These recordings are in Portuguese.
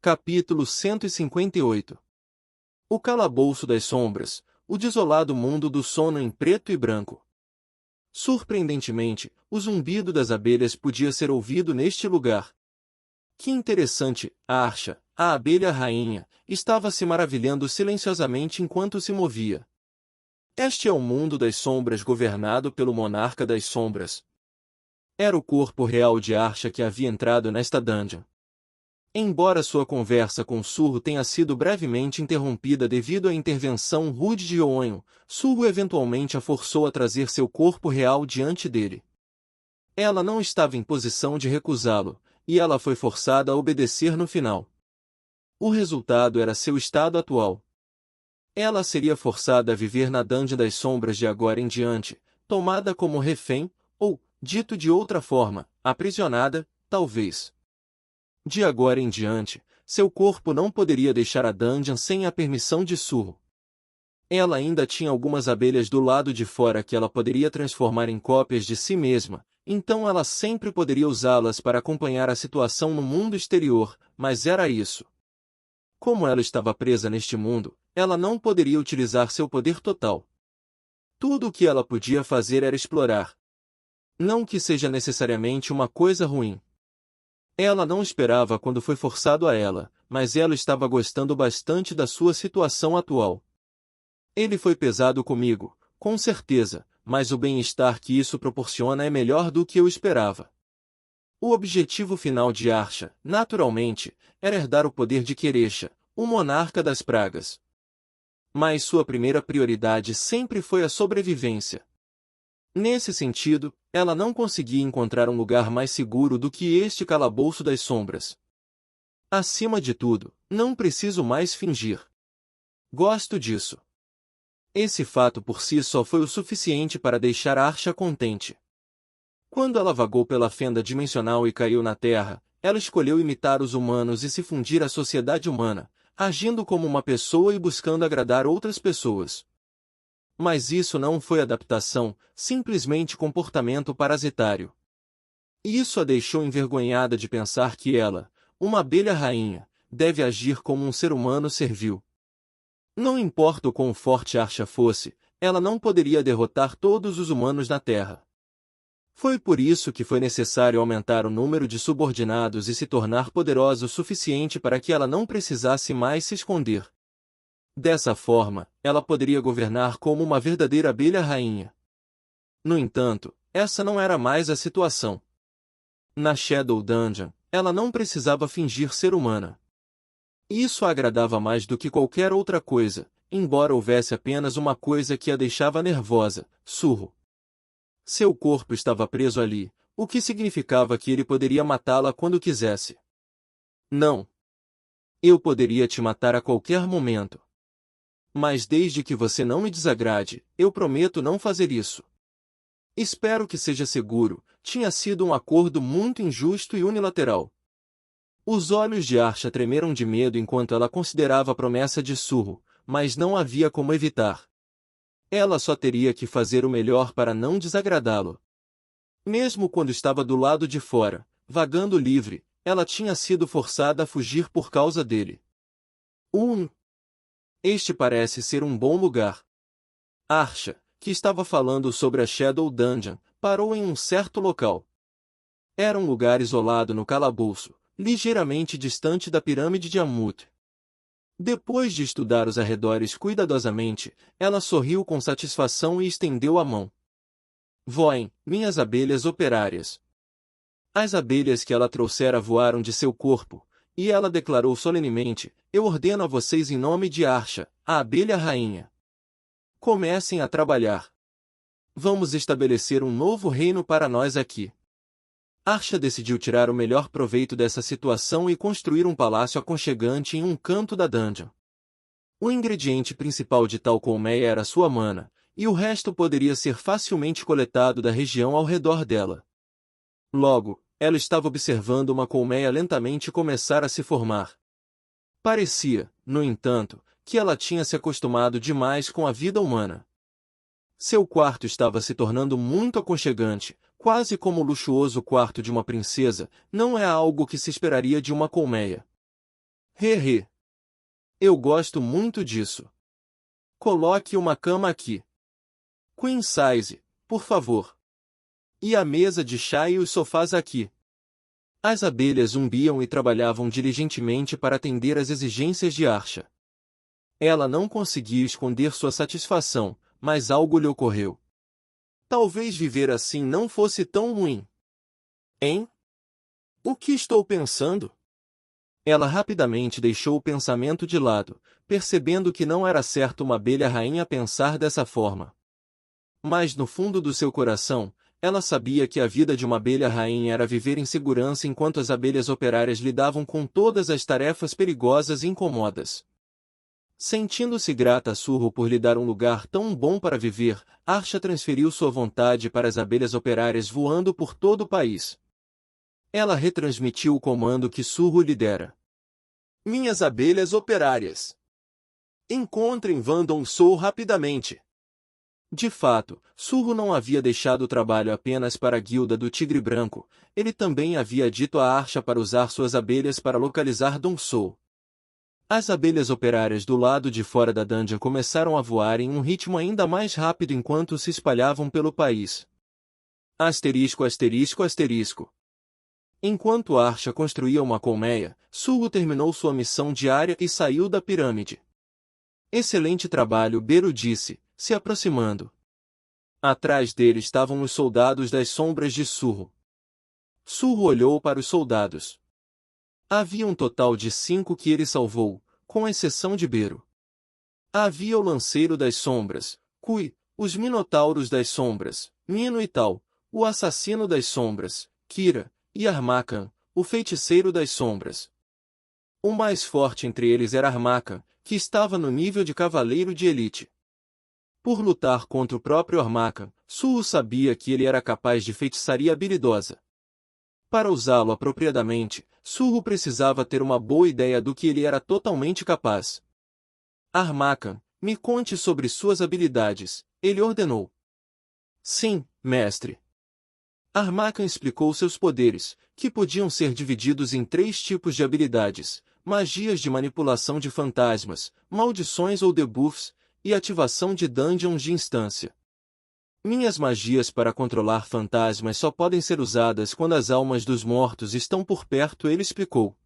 Capítulo 158. O calabouço das sombras, o desolado mundo do sono em preto e branco. Surpreendentemente, o zumbido das abelhas podia ser ouvido neste lugar. Que interessante, Archa, a abelha rainha, estava se maravilhando silenciosamente enquanto se movia. Este é o mundo das sombras governado pelo monarca das sombras. Era o corpo real de Archa que havia entrado nesta dungeon. Embora sua conversa com Surro tenha sido brevemente interrompida devido à intervenção rude de Oonho, Surro eventualmente a forçou a trazer seu corpo real diante dele. Ela não estava em posição de recusá-lo, e ela foi forçada a obedecer no final. O resultado era seu estado atual. Ela seria forçada a viver na Dungeon das Sombras de agora em diante, tomada como refém, ou, dito de outra forma, aprisionada, talvez. De agora em diante, seu corpo não poderia deixar a dungeon sem a permissão de Surro. Ela ainda tinha algumas abelhas do lado de fora que ela poderia transformar em cópias de si mesma, então ela sempre poderia usá-las para acompanhar a situação no mundo exterior, mas era isso. Como ela estava presa neste mundo, ela não poderia utilizar seu poder total. Tudo o que ela podia fazer era explorar. Não que seja necessariamente uma coisa ruim. Ela não esperava quando foi forçado a ela, mas ela estava gostando bastante da sua situação atual. Ele foi pesado comigo, com certeza, mas o bem-estar que isso proporciona é melhor do que eu esperava. O objetivo final de Archa, naturalmente, era herdar o poder de Querecha, o monarca das pragas. Mas sua primeira prioridade sempre foi a sobrevivência. Nesse sentido, ela não conseguia encontrar um lugar mais seguro do que este calabouço das sombras. Acima de tudo, não preciso mais fingir. Gosto disso. Esse fato por si só foi o suficiente para deixar Archa contente. Quando ela vagou pela fenda dimensional e caiu na Terra, ela escolheu imitar os humanos e se fundir à sociedade humana, agindo como uma pessoa e buscando agradar outras pessoas. Mas isso não foi adaptação, simplesmente comportamento parasitário. Isso a deixou envergonhada de pensar que ela, uma abelha rainha, deve agir como um ser humano servil. Não importa o quão forte Archa fosse, ela não poderia derrotar todos os humanos na Terra. Foi por isso que foi necessário aumentar o número de subordinados e se tornar poderosa o suficiente para que ela não precisasse mais se esconder. Dessa forma, ela poderia governar como uma verdadeira abelha rainha. No entanto, essa não era mais a situação. Na Shadow Dungeon, ela não precisava fingir ser humana. Isso a agradava mais do que qualquer outra coisa, embora houvesse apenas uma coisa que a deixava nervosa: Surro. Seu corpo estava preso ali, o que significava que ele poderia matá-la quando quisesse. Não. Eu poderia te matar a qualquer momento. Mas desde que você não me desagrade, eu prometo não fazer isso. Espero que seja seguro, tinha sido um acordo muito injusto e unilateral. Os olhos de Archa tremeram de medo enquanto ela considerava a promessa de Surro, mas não havia como evitar. Ela só teria que fazer o melhor para não desagradá-lo. Mesmo quando estava do lado de fora, vagando livre, ela tinha sido forçada a fugir por causa dele. Este parece ser um bom lugar. Archa, que estava falando sobre a Shadow Dungeon, parou em um certo local. Era um lugar isolado no calabouço, ligeiramente distante da pirâmide de Amut. Depois de estudar os arredores cuidadosamente, ela sorriu com satisfação e estendeu a mão. Voem, minhas abelhas operárias. As abelhas que ela trouxera voaram de seu corpo, e ela declarou solenemente: eu ordeno a vocês em nome de Archa, a abelha rainha. Comecem a trabalhar. Vamos estabelecer um novo reino para nós aqui. Archa decidiu tirar o melhor proveito dessa situação e construir um palácio aconchegante em um canto da dungeon. O ingrediente principal de tal colmeia era sua mana, e o resto poderia ser facilmente coletado da região ao redor dela. Logo, ela estava observando uma colmeia lentamente começar a se formar. Parecia, no entanto, que ela tinha se acostumado demais com a vida humana. Seu quarto estava se tornando muito aconchegante, quase como o luxuoso quarto de uma princesa, não é algo que se esperaria de uma colmeia. Hehe. Eu gosto muito disso. Coloque uma cama aqui. Queen size, por favor. E a mesa de chá e os sofás aqui. As abelhas zumbiam e trabalhavam diligentemente para atender às exigências de Archa. Ela não conseguia esconder sua satisfação, mas algo lhe ocorreu. Talvez viver assim não fosse tão ruim. Hein? O que estou pensando? Ela rapidamente deixou o pensamento de lado, percebendo que não era certo uma abelha rainha pensar dessa forma. Mas no fundo do seu coração, ela sabia que a vida de uma abelha rainha era viver em segurança enquanto as abelhas operárias lidavam com todas as tarefas perigosas e incomodas. Sentindo-se grata a Surro por lhe dar um lugar tão bom para viver, Archa transferiu sua vontade para as abelhas operárias voando por todo o país. Ela retransmitiu o comando que Surro lhe dera. Minhas abelhas operárias! Encontrem Van Dong-soo rapidamente! De fato, Surro não havia deixado o trabalho apenas para a guilda do Tigre Branco, ele também havia dito a Archa para usar suas abelhas para localizar Dong-soo. As abelhas operárias do lado de fora da dungeon começaram a voar em um ritmo ainda mais rápido enquanto se espalhavam pelo país. Asterisco, asterisco, asterisco. Enquanto Archa construía uma colmeia, Surro terminou sua missão diária e saiu da pirâmide. Excelente trabalho, Beru disse, se aproximando. Atrás dele estavam os soldados das sombras de Surro. Surro olhou para os soldados. Havia um total de 5 que ele salvou, com exceção de Beru. Havia o lanceiro das sombras, Kui, os minotauros das sombras, Mino e Tal, o assassino das sombras, Kira, e Armakan, o feiticeiro das sombras. O mais forte entre eles era Armakan, que estava no nível de cavaleiro de elite. Por lutar contra o próprio Armakan, Surro sabia que ele era capaz de feitiçaria habilidosa. Para usá-lo apropriadamente, Surro precisava ter uma boa ideia do que ele era totalmente capaz. Armakan, me conte sobre suas habilidades, ele ordenou. Sim, mestre. Armakan explicou seus poderes, que podiam ser divididos em 3 tipos de habilidades: magias de manipulação de fantasmas, maldições ou debuffs, e ativação de dungeons de instância. Minhas magias para controlar fantasmas só podem ser usadas quando as almas dos mortos estão por perto, ele explicou.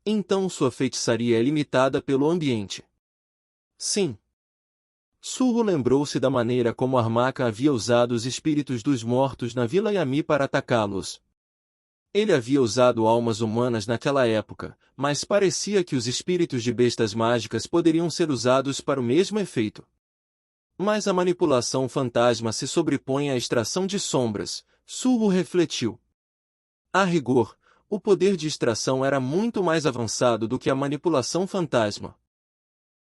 Então sua feitiçaria é limitada pelo ambiente. Sim. Surro lembrou-se da maneira como Armakan havia usado os espíritos dos mortos na Vila Yami para atacá-los. Ele havia usado almas humanas naquela época, mas parecia que os espíritos de bestas mágicas poderiam ser usados para o mesmo efeito. Mas a manipulação fantasma se sobrepõe à extração de sombras, Surro refletiu. A rigor, o poder de extração era muito mais avançado do que a manipulação fantasma.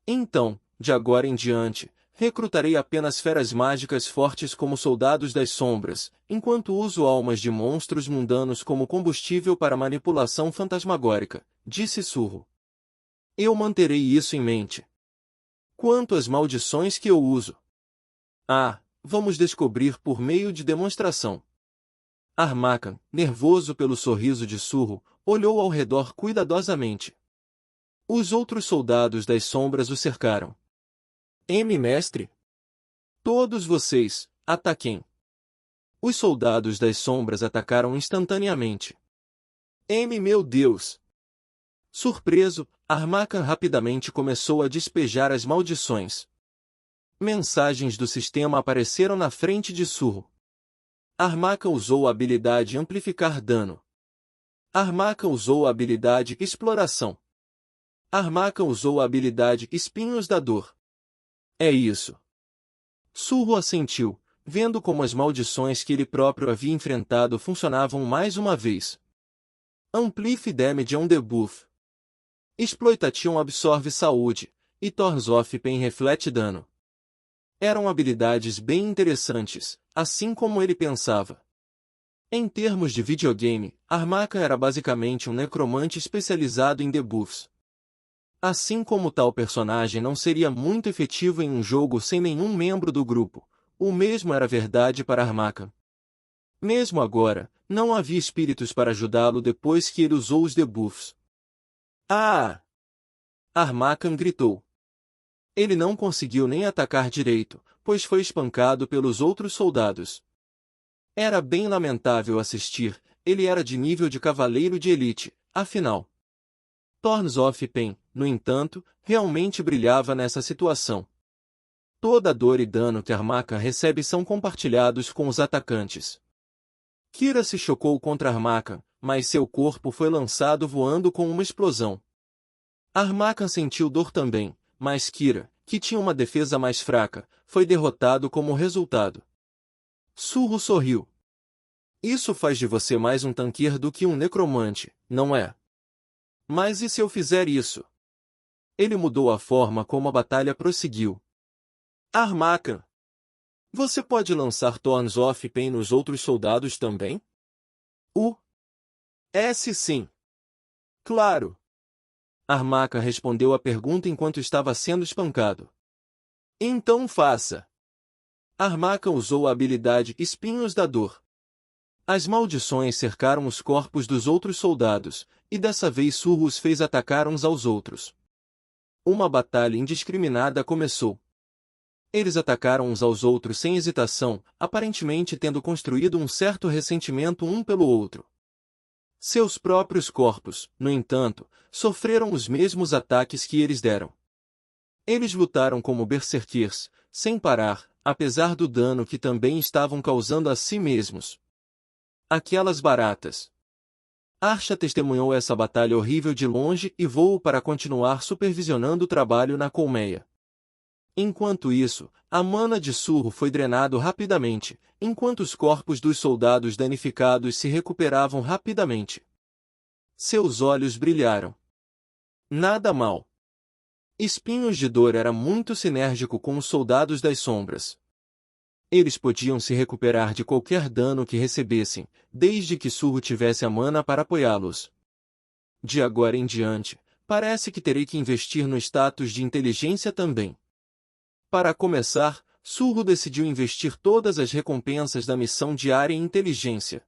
Então, de agora em diante, recrutarei apenas feras mágicas fortes como soldados das sombras, enquanto uso almas de monstros mundanos como combustível para manipulação fantasmagórica, disse Surro. Eu manterei isso em mente. Quanto às maldições que eu uso? Vamos descobrir por meio de demonstração. Armakan, nervoso pelo sorriso de Surro, olhou ao redor cuidadosamente. Os outros soldados das sombras o cercaram. Mestre? Todos vocês, ataquem. Os soldados das sombras atacaram instantaneamente. Meu Deus! Surpreso, Armakan rapidamente começou a despejar as maldições. Mensagens do sistema apareceram na frente de Surro. Armakan usou a habilidade Amplificar Dano. Armakan usou a habilidade Exploração. Armakan usou a habilidade Espinhos da Dor. É isso. Surro assentiu, vendo como as maldições que ele próprio havia enfrentado funcionavam mais uma vez. Amplify Damage é um debuff. Exploitation absorve saúde, e Turns Off Pain reflete dano. Eram habilidades bem interessantes, assim como ele pensava. Em termos de videogame, Armakan era basicamente um necromante especializado em debuffs. Assim como tal personagem não seria muito efetivo em um jogo sem nenhum membro do grupo, o mesmo era verdade para Armakan. Mesmo agora, não havia espíritos para ajudá-lo depois que ele usou os debuffs. Armacan gritou. Ele não conseguiu nem atacar direito, pois foi espancado pelos outros soldados. Era bem lamentável assistir, ele era de nível de cavaleiro de elite, afinal. Thorns of Pain, no entanto, realmente brilhava nessa situação. Toda a dor e dano que Armacan recebe são compartilhados com os atacantes. Kira se chocou contra Armacan, mas seu corpo foi lançado voando com uma explosão. Armacan sentiu dor também, mas Kira, que tinha uma defesa mais fraca, foi derrotado como resultado. Surro sorriu. Isso faz de você mais um tanquear do que um necromante, não é? Mas e se eu fizer isso? Ele mudou a forma como a batalha prosseguiu. Armacan! Você pode lançar Thorns of Pain nos outros soldados também? Sim. Claro. Armacan respondeu a pergunta enquanto estava sendo espancado. Então faça. Armacan usou a habilidade Espinhos da Dor. As maldições cercaram os corpos dos outros soldados, e dessa vez Surro os fez atacar uns aos outros. Uma batalha indiscriminada começou. Eles atacaram uns aos outros sem hesitação, aparentemente tendo construído um certo ressentimento um pelo outro. Seus próprios corpos, no entanto, sofreram os mesmos ataques que eles deram. Eles lutaram como berserkers, sem parar, apesar do dano que também estavam causando a si mesmos. Aquelas baratas. Archa testemunhou essa batalha horrível de longe e voou para continuar supervisionando o trabalho na colmeia. Enquanto isso, a mana de Surro foi drenado rapidamente, enquanto os corpos dos soldados danificados se recuperavam rapidamente. Seus olhos brilharam. Nada mal. Espinhos de Dor era muito sinérgico com os soldados das sombras. Eles podiam se recuperar de qualquer dano que recebessem, desde que Surro tivesse a mana para apoiá-los. De agora em diante, parece que terei que investir no status de inteligência também. Para começar, Surro decidiu investir todas as recompensas da missão diária em inteligência.